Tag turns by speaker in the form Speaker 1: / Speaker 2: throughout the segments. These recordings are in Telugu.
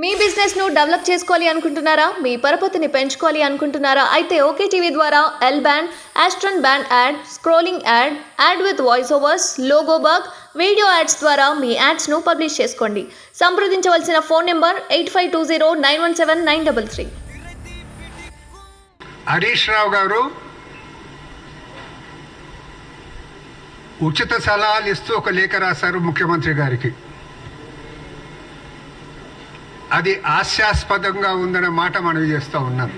Speaker 1: మీ బిజినెస్ ను డెవలప్ చేసుకోవాలి అనుకుంటున్నారా? మీ పరపతిని పెంచుకోవాలి అనుకుంటున్నారా? అయితే ఓకే టీవీ ద్వారా L band, Aston band ad, scrolling ad, ad with voice overs, logo bug, video ads ద్వారా మీ యాడ్స్ ను పబ్లిష్ చేసుకోండి. సంప్రదించవలసిన ఫోన్ నెంబర్ 8520917933.
Speaker 2: హరీష్ రావు గారు ఉచిత సలహాలు ఇస్తూ ఒక లేఖ రాశారు ముఖ్యమంత్రి గారికి. అది హాస్యాస్పదంగా ఉందన్న మాట మనవి చేస్తూ ఉన్నాం.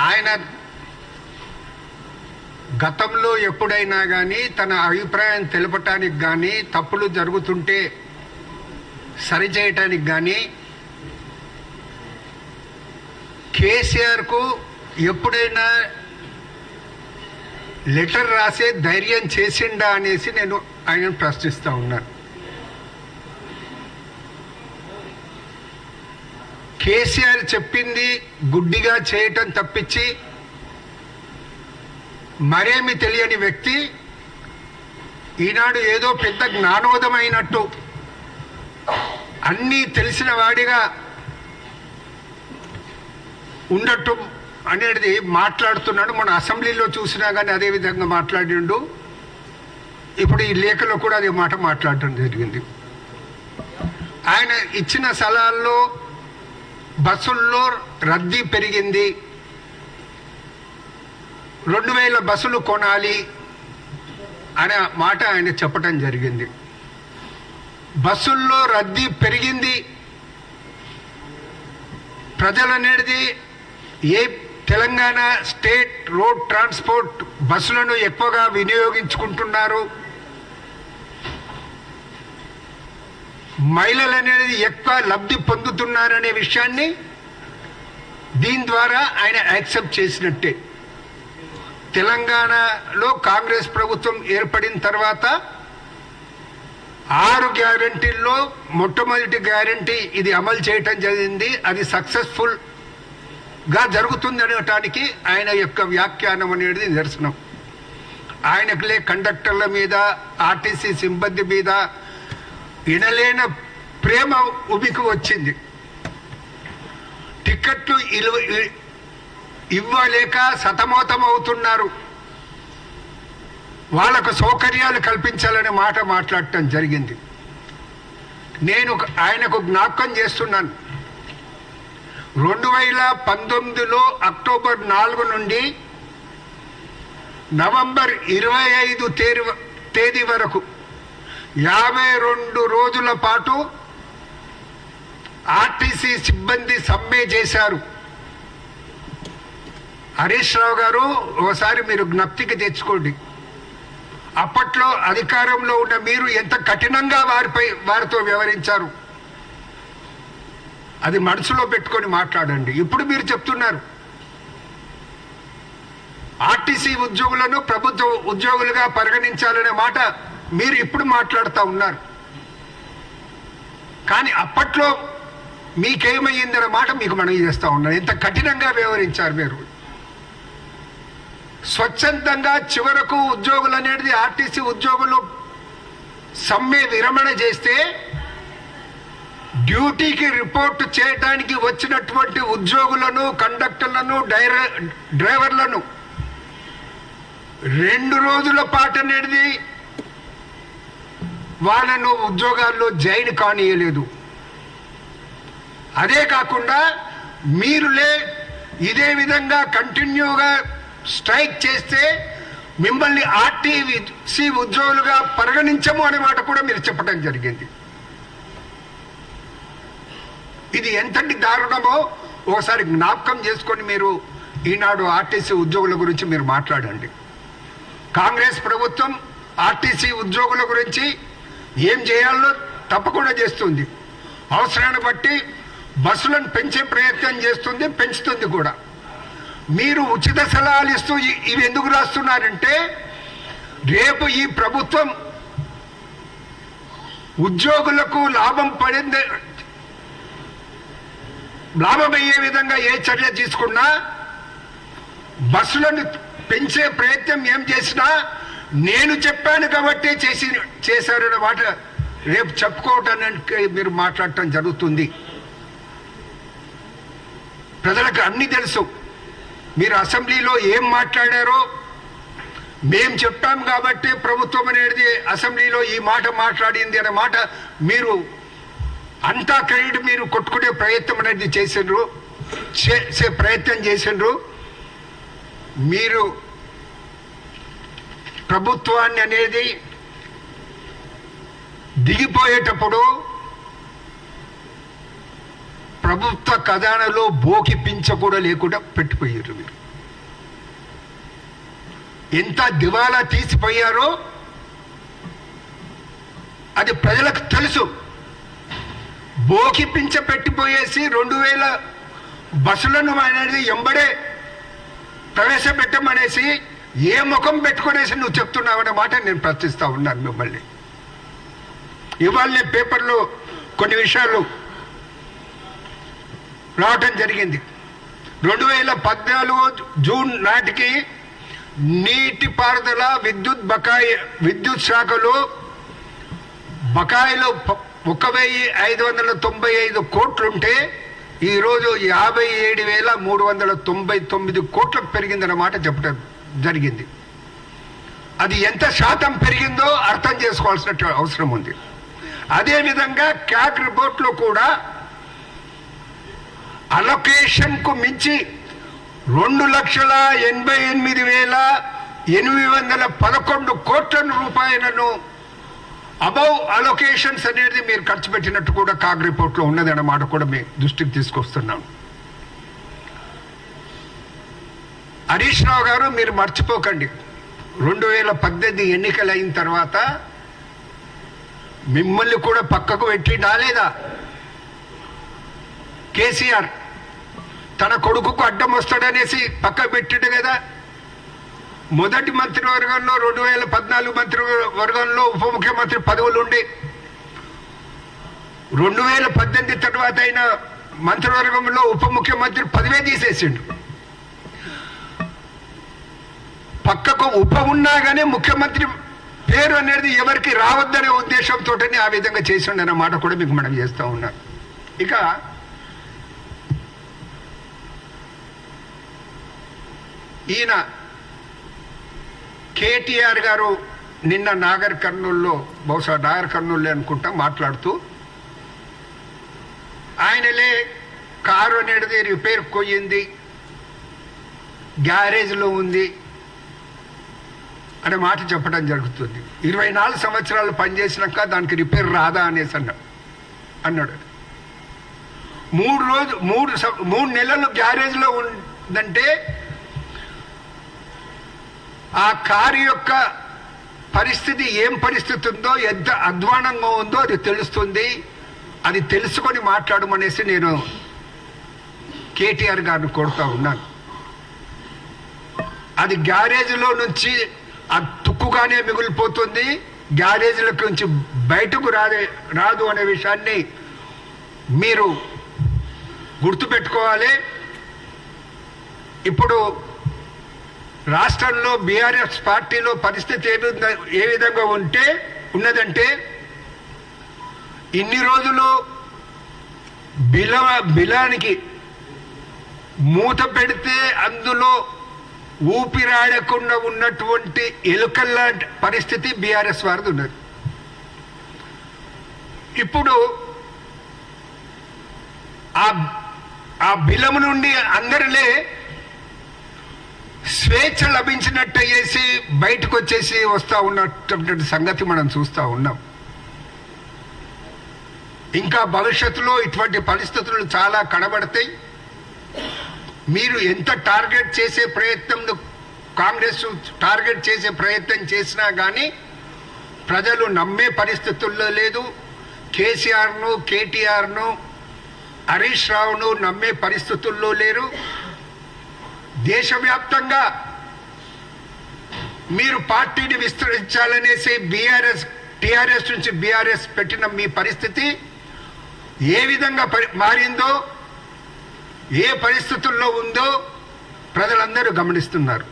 Speaker 2: ఆయన గతంలో ఎప్పుడైనా కానీ తన అభిప్రాయం తెలపటానికి కానీ, తప్పులు జరుగుతుంటే సరిచేయటానికి కానీ కేసీఆర్కు ఎప్పుడైనా లెటర్ రాసే ధైర్యం చేసిండా అనేసి నేను ఆయనను ప్రశ్నిస్తూ ఉన్నాను. కేసీఆర్ చెప్పింది గుడ్డిగా చేయటం తప్పించి మరేమి తెలియని వ్యక్తి ఈనాడు ఏదో పెద్ద జ్ఞానోదమైనట్టు అన్నీ తెలిసిన వాడిగా ఉండటం అనేది మాట్లాడుతున్నాడు. మన అసెంబ్లీలో చూసినా కానీ అదే విధంగా మాట్లాడిండు. ఇప్పుడు ఈ లేఖలో కూడా అదే మాట మాట్లాడటం జరిగింది. ఆయన ఇచ్చిన సలహాల్లో బస్సుల్లో రద్దీ పెరిగింది, 2000 బస్సులు కొనాలి అనే మాట ఆయన చెప్పటం జరిగింది. బస్సుల్లో రద్దీ పెరిగింది. ప్రజలనేది ఏ తెలంగాణ స్టేట్ రోడ్ ట్రాన్స్పోర్ట్ బస్సులను ఎక్కువగా వినియోగించుకుంటున్నారు, మహిళలు అనేది ఎక్కువ లబ్ధి పొందుతున్నారనే విషయాన్ని దీని ద్వారా ఆయన యాక్సెప్ట్ చేసినట్టే. తెలంగాణలో కాంగ్రెస్ ప్రభుత్వం ఏర్పడిన తర్వాత 6 గ్యారంటీల్లో మొట్టమొదటి గ్యారంటీ ఇది అమలు చేయటం జరిగింది. అది సక్సెస్ఫుల్గా జరుగుతుంది అనటానికి ఆయన యొక్క వ్యాఖ్యానం అనేది నిదర్శనం. ఆయనకులే కండక్టర్ల మీద, ఆర్టీసీ సిబ్బంది మీద వినలేన ప్రేమ ఉబికి వచ్చింది. టికెట్లు ఇవ్వలేక సతమతం అవుతున్నారు, వాళ్ళకు సౌకర్యాలు కల్పించాలనే మాట మాట్లాడటం జరిగింది. నేను ఆయనకు జ్ఞాపకం చేస్తున్నాను. 2019లో అక్టోబర్ 4 నుండి నవంబర్ 25 తేదీ వరకు 52 రోజుల పాటు ఆర్టీసీ సిబ్బంది సమ్మె చేశారు. హరీష్ రావు గారు ఒకసారి మీరు జ్ఞప్తికి తెచ్చుకోండి. అప్పట్లో అధికారంలో ఉన్న మీరు ఎంత కఠినంగా వారితో వ్యవహరించారు, అది మనసులో పెట్టుకొని మాట్లాడండి. ఇప్పుడు మీరు చెప్తున్నారు ఆర్టీసీ ఉద్యోగులను ప్రభుత్వ ఉద్యోగులుగా పరిగణించాలనే మాట మీరు ఇప్పుడు మాట్లాడుతూ ఉన్నారు. కానీ అప్పట్లో మీకేమయ్యిందనే మాట మీకు మనవి చేస్తూ ఉన్నారు. ఎంత కఠినంగా వ్యవహరించారు మీరు. స్వచ్ఛందంగా చివరకు ఉద్యోగులు అనేది ఆర్టీసీ ఉద్యోగులు సమ్మె విరమణ చేస్తే డ్యూటీకి రిపోర్ట్ చేయడానికి వచ్చినటువంటి ఉద్యోగులను, కండక్టర్లను, డ్రైవర్లను 2 రోజుల పాటు అనేది వాళ్ళను ఉద్యోగాల్లో జాయిన్ కానియలేదు. అదే కాకుండా మీరులే ఇదే విధంగా కంటిన్యూగా స్ట్రైక్ చేస్తే మిమ్మల్ని ఆర్టీసీ ఉద్యోగులుగా పరిగణించము అనే మాట కూడా మీరు చెప్పడం జరిగింది. ఇది ఎంతటి దారుణమో ఒకసారి జ్ఞాపకం చేసుకొని మీరు ఈనాడు ఆర్టీసీ ఉద్యోగుల గురించి మీరు మాట్లాడండి. కాంగ్రెస్ ప్రభుత్వం ఆర్టీసీ ఉద్యోగుల గురించి ఏం చేయాలో తప్పకుండా చేస్తుంది. అవసరాన్ని బట్టి బస్సులను పెంచే ప్రయత్నం చేస్తుంది, పెంచుతుంది కూడా. మీరు ఉచిత సలహాలు ఇస్తూ ఇవి ఎందుకు రాస్తున్నారంటే రేపు ఈ ప్రభుత్వం ఉద్యోగులకు లాభమయ్యే విధంగా ఏ చర్య తీసుకున్నా, బస్సులను పెంచే ప్రయత్నం ఏం చేసినా నేను చెప్పాను కాబట్టి చేశారన్న మాట రేపు చెప్పుకోవటానికి మీరు మాట్లాడటం జరుగుతుంది. ప్రజలకు అన్నీ తెలుసు. మీరు అసెంబ్లీలో ఏం మాట్లాడారో మేం చెప్పాం కాబట్టి ప్రభుత్వం అనేది అసెంబ్లీలో ఈ మాట మాట్లాడింది అనే మాట మీరు అంతా క్రెడిట్ మీరు కొట్టుకునే ప్రయత్నం అనేది చేసే ప్రయత్నం చేసిండ్రు. మీరు ప్రభుత్వాన్ని అనేది దిగిపోయేటప్పుడు ప్రభుత్వ ఖజానాలో బోకి పింఛ కూడా లేకుండా పెట్టిపోయారు. మీరు ఎంత దివాలా తీసిపోయారో అది ప్రజలకు తెలుసు. బోకి పింఛ పెట్టిపోయేసి 2000 బస్సులను అనేది ఎంబడే ప్రవేశపెట్టమనేసి ఏ ముఖం పెట్టుకునేసి నువ్వు చెప్తున్నావనే మాట నేను ప్రశ్నిస్తా ఉన్నాను మిమ్మల్ని. ఇవాళ పేపర్లో కొన్ని విషయాలు రావటం జరిగింది. 2014 జూన్ నాటికి నీటిపారుదల విద్యుత్ శాఖలో బకాయిలు 1595 కోట్లుంటే ఈరోజు 57,399 కోట్లకు పెరిగిందన్నమాట చెప్పడం జరిగింది. అది ఎంత శాతం పెరిగిందో అర్థం చేసుకోవాల్సిన అవసరం ఉంది. అదేవిధంగా క్యాగ్ రిపోర్ట్లో కూడా అలొకేషన్కు మించి 2,88,811 కోట్ల రూపాయలను అబౌవ్ అలొకేషన్స్ అనేది మీరు ఖర్చు పెట్టినట్టు కూడా కాగ్ రిపోర్ట్లో ఉన్నది అన్నమాట కూడా మీ దృష్టికి తీసుకొస్తున్నాం. హరీష్ రావు గారు, మీరు మర్చిపోకండి, 2018 ఎన్నికలు అయిన తర్వాత మిమ్మల్ని కూడా పక్కకు పెట్టి రాలేదా కేసీఆర్? తన కొడుకుకు అడ్డం వస్తాడనేసి పక్క పెట్టిండు కదా. మొదటి మంత్రివర్గంలో 2014 మంత్రివర్గంలో ఉప ముఖ్యమంత్రి పదవులు ఉండి 2018 తర్వాత అయిన మంత్రివర్గంలో ఉప ముఖ్యమంత్రి పదవే తీసేసిండు. పక్కకు ఉప ఉన్నా కానీ ముఖ్యమంత్రి పేరు అనేది ఎవరికి రావద్దనే ఉద్దేశంతో ఆ విధంగా చేసిండు అన్న మాట కూడా మీకు మనం చేస్తూ ఉన్నాం. ఇక ఈయన కేటీఆర్ గారు నిన్న నాగర్ కర్నూల్లో, బహుశా నాగర్ కర్నూల్లో అనుకుంటా, మాట్లాడుతూ ఆయనలే కారు అనేది రిపేర్ పోయింది, గ్యారేజ్లో ఉంది అనే మాట చెప్పడం జరుగుతుంది. 24 సంవత్సరాలు పనిచేసినాక దానికి రిపేర్ రాదా అనేసి అన్నాడు. 3 నెలలు గ్యారేజ్లో ఉందంటే ఆ కారు యొక్క పరిస్థితి ఏం పరిస్థితి ఉందో, ఎంత అధ్వానంగా ఉందో అది తెలుస్తుంది. అది తెలుసుకొని మాట్లాడమనేసి నేను కేటీఆర్ గారిని కోరుతా ఉన్నాను. అది గ్యారేజ్లో నుంచి తుక్కుగానే మిగిలిపోతుంది, గ్యారేజ్ల నుంచి బయటకు రాదు అనే విషయాన్ని మీరు గుర్తుపెట్టుకోవాలి. ఇప్పుడు రాష్ట్రంలో బీఆర్ఎస్ పార్టీలో పరిస్థితి ఏ విధంగా ఉన్నదంటే, ఇన్ని రోజులు బిలానికి మూత పెడితే అందులో ఊపిరాడకుండా ఉన్నటువంటి ఎలుకల్ల పరిస్థితి బీఆర్ఎస్ వారిది ఉన్నది. ఇప్పుడు ఆ బిలము నుండి అందరిలే స్వేచ్ఛ లభించినట్టు అయ్యేసి బయటకు వచ్చేసి వస్తూ ఉన్నటువంటి సంగతి మనం చూస్తూ ఉన్నాం. ఇంకా భవిష్యత్తులో ఇటువంటి పరిస్థితులు చాలా కనబడతాయి. మీరు ఎంత టార్గెట్ చేసే ప్రయత్నం, కాంగ్రెస్ టార్గెట్ చేసే ప్రయత్నం చేసినా కానీ ప్రజలు నమ్మే పరిస్థితుల్లో లేదు. కేసీఆర్ను, కేటీఆర్ను, హరీష్ రావును నమ్మే పరిస్థితుల్లో లేరు. దేశవ్యాప్తంగా మీరు పార్టీని విస్తరించాలనేసి టీఆర్ఎస్ నుంచి బీఆర్ఎస్ పెట్టిన మీ పరిస్థితి ఏ విధంగా మారిందో, ఏ పరిస్థితుల్లో ఉందో ప్రజలందరూ గమనిస్తున్నారు.